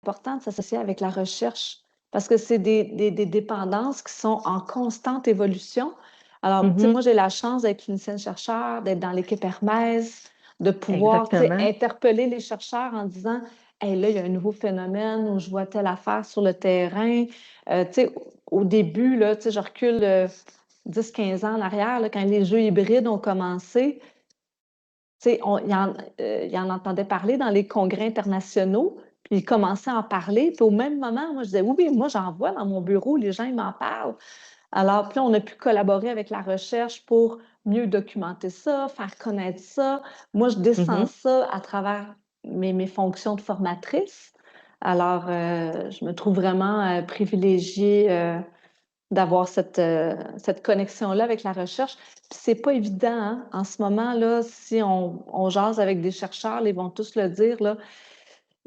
important de s'associer avec la recherche parce que c'est des dépendances qui sont en constante évolution. Alors, tu sais, Mhm. moi, j'ai la chance d'être clinicienne-chercheur, d'être dans l'équipe Hermès, de pouvoir, tu sais, Exactement. interpeller les chercheurs en disant, hey, là, il y a un nouveau phénomène où je vois telle affaire sur le terrain. Tu sais, au début, là, tu sais, je recule 10-15 ans en arrière, là, quand les jeux hybrides ont commencé, tu sais, il en entendait parler dans les congrès internationaux, puis il commençait à en parler. Puis au même moment, moi, je disais, oui, oui, moi, j'en vois dans mon bureau, les gens, ils m'en parlent. Alors, puis là, on a pu collaborer avec la recherche pour mieux documenter ça, faire connaître ça. Moi, je descends Mhm. ça à travers mes fonctions de formatrice. Alors, je me trouve vraiment privilégiée d'avoir cette connexion-là avec la recherche. Puis c'est pas évident, hein? En ce moment-là, si on jase avec des chercheurs, ils vont tous le dire, là,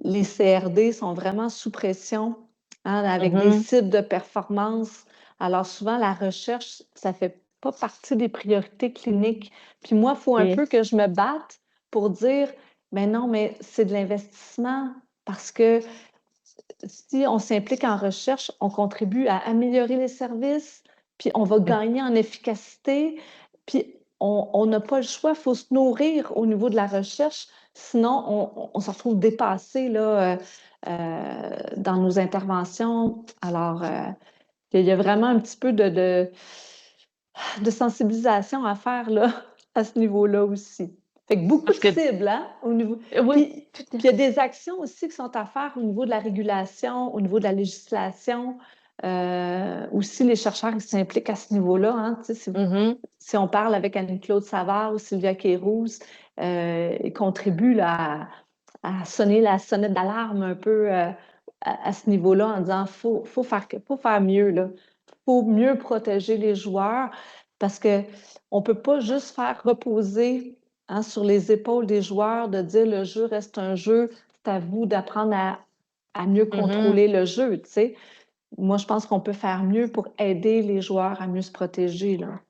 les CRD sont vraiment sous pression, hein, avec des Mhm. cibles de performance. Alors souvent, la recherche, ça fait pas partie des priorités cliniques. Puis moi, il faut un Ok. peu que je me batte pour dire, mais non, mais c'est de l'investissement parce que si on s'implique en recherche, on contribue à améliorer les services, puis on va gagner en efficacité, puis on n'a pas le choix, il faut se nourrir au niveau de la recherche, sinon on se retrouve dépassé là, dans nos interventions. Alors, il y a vraiment un petit peu de sensibilisation à faire là, à ce niveau-là aussi. Fait que beaucoup Parce de que, cibles, hein, au niveau. oui, tout à Puis il y a des actions aussi qui sont à faire au niveau de la régulation, au niveau de la législation. Aussi, les chercheurs ils s'impliquent à ce niveau-là. Hein, tu sais, fait. si on parle avec Anne-Claude Savard ou Sylvia Kérouz, ils contribuent là, à sonner la sonnette d'alarme un peu à ce niveau-là en disant faut faire mieux, là. Faut mieux protéger les joueurs parce que on peut pas juste faire reposer hein, sur les épaules des joueurs de dire le jeu reste un jeu, c'est à vous d'apprendre à mieux Mhm. contrôler le jeu, tu sais. Moi, je pense qu'on peut faire mieux pour aider les joueurs à mieux se protéger, là.